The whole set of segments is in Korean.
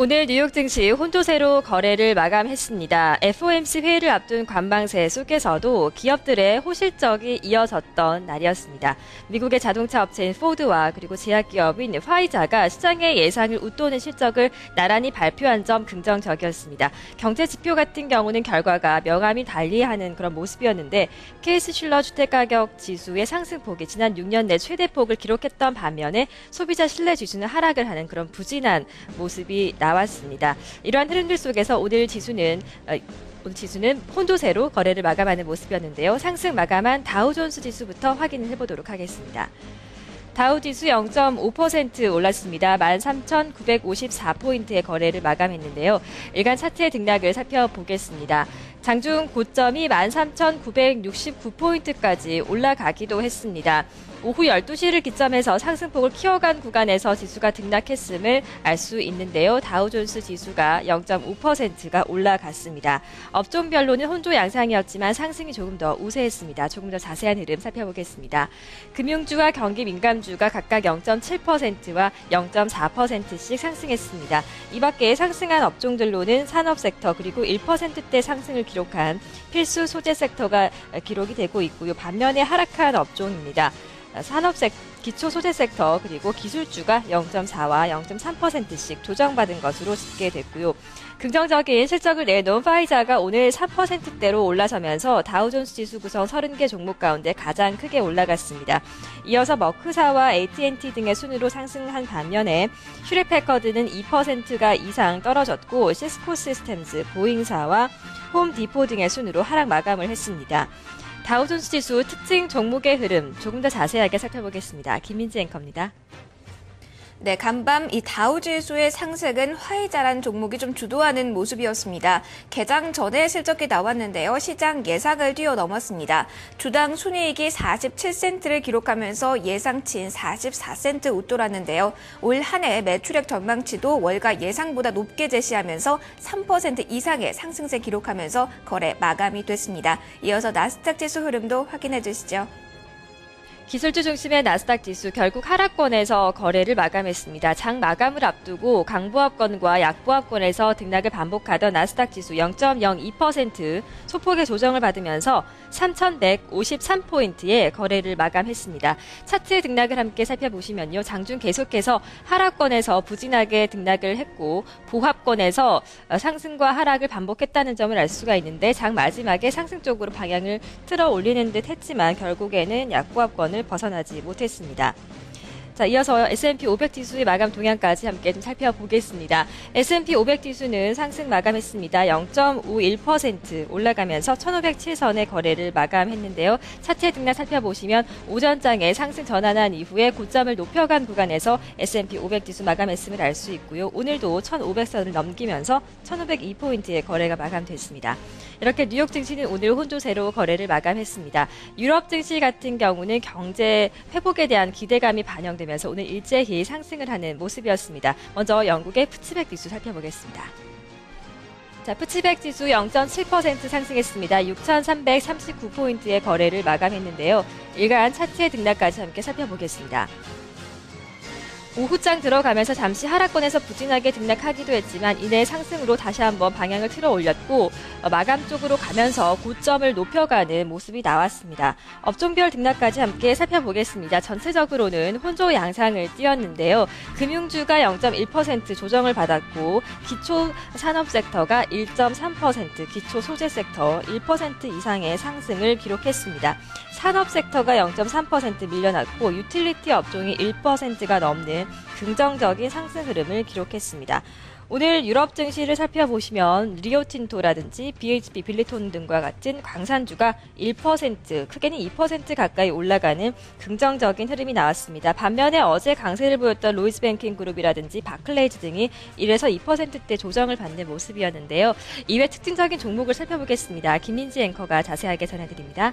오늘 뉴욕 증시 혼조세로 거래를 마감했습니다. FOMC 회의를 앞둔 관망세 속에서도 기업들의 호실적이 이어졌던 날이었습니다. 미국의 자동차 업체인 포드와 그리고 제약기업인 화이자가 시장의 예상을 웃도는 실적을 나란히 발표한 점 긍정적이었습니다. 경제 지표 같은 경우는 결과가 명암이 달리하는 그런 모습이었는데 케이스슐러 주택가격 지수의 상승폭이 지난 6년 내 최대폭을 기록했던 반면에 소비자 신뢰 지수는 하락을 하는 그런 부진한 모습이 나왔습니다. 이러한 흐름들 속에서 오늘 지수는 혼조세로 거래를 마감하는 모습이었는데요. 상승 마감한 다우존스 지수부터 확인을 해보도록 하겠습니다. 다우 지수 0.5% 올랐습니다. 13,954포인트의 거래를 마감했는데요. 일간 차트의 등락을 살펴보겠습니다. 장중 고점이 13,969포인트까지 올라가기도 했습니다. 오후 12시를 기점해서 상승폭을 키워간 구간에서 지수가 등락했음을 알 수 있는데요. 다우존스 지수가 0.5%가 올라갔습니다. 업종별로는 혼조 양상이었지만 상승이 조금 더 우세했습니다. 조금 더 자세한 흐름 살펴보겠습니다. 금융주와 경기 민감주가 각각 0.7%와 0.4%씩 상승했습니다. 이 밖에 상승한 업종들로는 산업 섹터 그리고 1%대 상승을 기록한 필수 소재 섹터가 기록이 되고 있고요. 반면에 하락한 업종입니다. 기초 소재 섹터 그리고 기술주가 0.4와 0.3%씩 조정받은 것으로 집계됐고요. 긍정적인 실적을 내놓은 화이자가 오늘 3%대로 올라서면서 다우존스 지수 구성 30개 종목 가운데 가장 크게 올라갔습니다. 이어서 머크사와 AT&T 등의 순으로 상승한 반면에 휴렛패커드는 2%가 이상 떨어졌고 시스코 시스템즈, 보잉사와 홈디포 등의 순으로 하락 마감을 했습니다. 다우존스 지수 특징 종목의 흐름 조금 더 자세하게 살펴보겠습니다. 김민지 앵커입니다. 네, 간밤 이 다우지수의 상승은 화이자란 종목이 좀 주도하는 모습이었습니다. 개장 전에 실적이 나왔는데요. 시장 예상을 뛰어넘었습니다. 주당 순이익이 47센트를 기록하면서 예상치인 44센트 웃돌았는데요. 올 한 해 매출액 전망치도 월가 예상보다 높게 제시하면서 3% 이상의 상승세 기록하면서 거래 마감이 됐습니다. 이어서 나스닥 지수 흐름도 확인해 주시죠. 기술주 중심의 나스닥 지수 결국 하락권에서 거래를 마감했습니다. 장 마감을 앞두고 강보합권과 약보합권에서 등락을 반복하던 나스닥 지수 0.02% 소폭의 조정을 받으면서 3,153포인트의 거래를 마감했습니다. 차트의 등락을 함께 살펴보시면요. 장중 계속해서 하락권에서 부진하게 등락을 했고 보합권에서 상승과 하락을 반복했다는 점을 알 수가 있는데 장 마지막에 상승 쪽으로 방향을 틀어 올리는 듯 했지만 결국에는 약보합권을 벗어나지 못했습니다. 자, 이어서 S&P 500 지수의 마감 동향까지 함께 좀 살펴보겠습니다. S&P 500 지수는 상승 마감했습니다. 0.51% 올라가면서 1,507선의 거래를 마감했는데요. 차트의 등락 살펴보시면 오전장에 상승 전환한 이후에 고점을 높여간 구간에서 S&P 500 지수 마감했음을 알 수 있고요. 오늘도 1,500선을 넘기면서 1,502포인트의 거래가 마감됐습니다. 이렇게 뉴욕 증시는 오늘 혼조세로 거래를 마감했습니다. 유럽 증시 같은 경우는 경제 회복에 대한 기대감이 반영되면서 오늘 일제히 상승을 하는 모습이었습니다. 먼저 영국의 푸츠백 지수 살펴보겠습니다. 자, 푸츠백 지수 0.7% 상승했습니다. 6,339포인트의 거래를 마감했는데요. 일간 차트의 등락까지 함께 살펴보겠습니다. 오후장 들어가면서 잠시 하락권에서 부진하게 등락하기도 했지만 이내 상승으로 다시 한번 방향을 틀어 올렸고 마감 쪽으로 가면서 고점을 높여가는 모습이 나왔습니다. 업종별 등락까지 함께 살펴보겠습니다. 전체적으로는 혼조 양상을 띄었는데요. 금융주가 0.1% 조정을 받았고 기초 산업 섹터가 1.3%, 기초 소재 섹터 1% 이상의 상승을 기록했습니다. 산업 섹터가 0.3% 밀려났고 유틸리티 업종이 1%가 넘는 긍정적인 상승 흐름을 기록했습니다. 오늘 유럽 증시를 살펴보시면 리오틴토라든지 BHP 빌리톤 등과 같은 광산주가 1%, 크게는 2% 가까이 올라가는 긍정적인 흐름이 나왔습니다. 반면에 어제 강세를 보였던 로이스 뱅킹 그룹이라든지 바클레이즈 등이 1에서 2%대 조정을 받는 모습이었는데요. 이외 특징적인 종목을 살펴보겠습니다. 김민지 앵커가 자세하게 전해드립니다.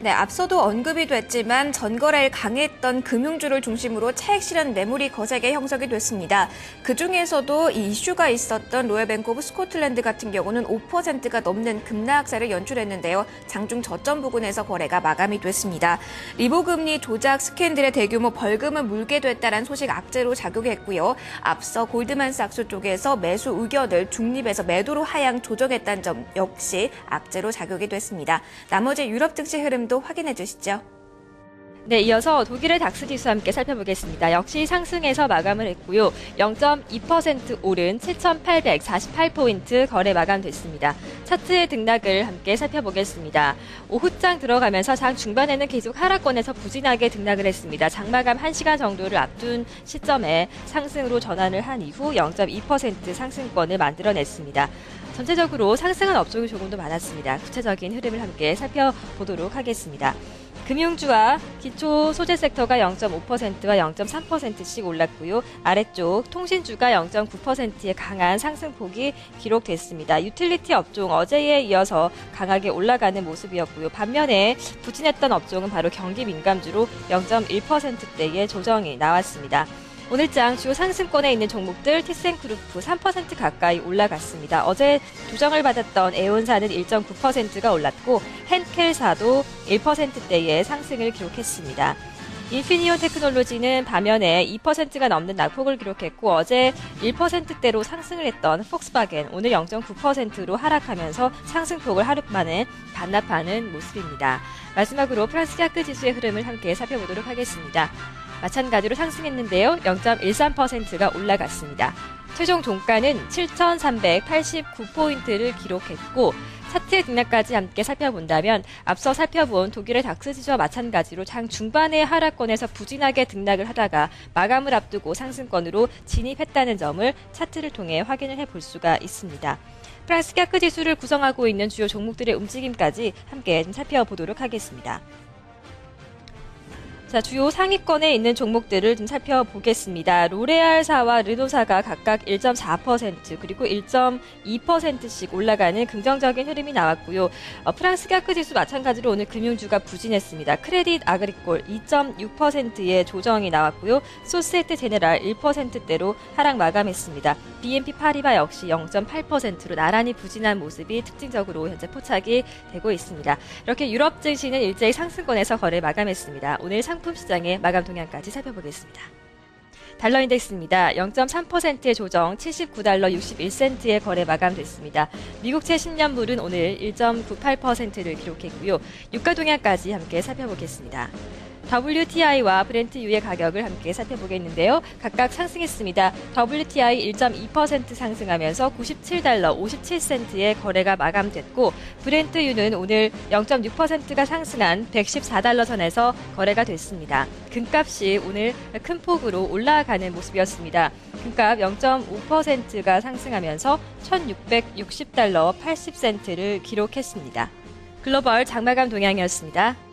네, 앞서도 언급이 됐지만 전거래를 강했던 금융주를 중심으로 차익 실현 매물이 거세게 형성이 됐습니다. 그중에서도 이 이슈가 있었던 로열 뱅크 오브 스코틀랜드 같은 경우는 5%가 넘는 급락세를 연출했는데요. 장중 저점 부근에서 거래가 마감이 됐습니다. 리보금리 조작 스캔들의 대규모 벌금을 물게 됐다는 소식 악재로 작용했고요. 앞서 골드만삭스 쪽에서 매수 의견을 중립에서 매도로 하향 조정했다는 점 역시 악재로 작용이 됐습니다. 나머지 유럽 증시 흐름도 확인해 주시죠. 네, 이어서 독일의 닥스 지수 함께 살펴보겠습니다. 역시 상승해서 마감을 했고요. 0.2% 오른 7,848포인트 거래 마감됐습니다. 차트의 등락을 함께 살펴보겠습니다. 오후장 들어가면서 장 중반에는 계속 하락권에서 부진하게 등락을 했습니다. 장마감 1시간 정도를 앞둔 시점에 상승으로 전환을 한 이후 0.2% 상승권을 만들어냈습니다. 전체적으로 상승한 업종이 조금 더 많았습니다. 구체적인 흐름을 함께 살펴보도록 하겠습니다. 금융주와 기초 소재 섹터가 0.5%와 0.3%씩 올랐고요. 아래쪽 통신주가 0.9%의 강한 상승폭이 기록됐습니다. 유틸리티 업종 어제에 이어서 강하게 올라가는 모습이었고요. 반면에 부진했던 업종은 바로 경기 민감주로 0.1%대의 조정이 나왔습니다. 오늘장 주요 상승권에 있는 종목들 티센그룹프 3% 가까이 올라갔습니다. 어제 조정을 받았던 에온사는 1.9%가 올랐고 헨켈사도 1%대의 상승을 기록했습니다. 인피니온 테크놀로지는 반면에 2%가 넘는 낙폭을 기록했고 어제 1%대로 상승을 했던 폭스바겐 오늘 0.9%로 하락하면서 상승폭을 하루 만에 반납하는 모습입니다. 마지막으로 프랑스 CAC 지수의 흐름을 함께 살펴보도록 하겠습니다. 마찬가지로 상승했는데요. 0.13%가 올라갔습니다. 최종 종가는 7,389포인트를 기록했고 차트의 등락까지 함께 살펴본다면 앞서 살펴본 독일의 닥스 지수와 마찬가지로 장 중반의 하락권에서 부진하게 등락을 하다가 마감을 앞두고 상승권으로 진입했다는 점을 차트를 통해 확인을 해볼 수가 있습니다. 프랑스 CAC 지수를 구성하고 있는 주요 종목들의 움직임까지 함께 좀 살펴보도록 하겠습니다. 자, 주요 상위권에 있는 종목들을 좀 살펴보겠습니다. 로레알사와 르노사가 각각 1.4% 그리고 1.2%씩 올라가는 긍정적인 흐름이 나왔고요. 프랑스 CAC 지수 마찬가지로 오늘 금융주가 부진했습니다. 크레딧 아그리콜 2.6%의 조정이 나왔고요. 소시에테 제네랄 1%대로 하락 마감했습니다. BNP 파리바 역시 0.8%로 나란히 부진한 모습이 특징적으로 현재 포착이 되고 있습니다. 이렇게 유럽 증시는 일제히 상승권에서 거래 마감했습니다. 오늘 상품 시장의 마감 동향까지 살펴보겠습니다. 달러 인덱스입니다. 0.3%의 조정 79달러 61센트의 거래 마감됐습니다. 미국채 10년물은 오늘 1.98%를 기록했고요. 유가 동향까지 함께 살펴보겠습니다. WTI와 브렌트유의 가격을 함께 살펴보겠는데요. 각각 상승했습니다. WTI 1.2% 상승하면서 97달러 57센트의 거래가 마감됐고 브렌트유는 오늘 0.6%가 상승한 114달러 선에서 거래가 됐습니다. 금값이 오늘 큰 폭으로 올라가는 모습이었습니다. 금값 0.5%가 상승하면서 1,660달러 80센트를 기록했습니다. 글로벌 장마감 동향이었습니다.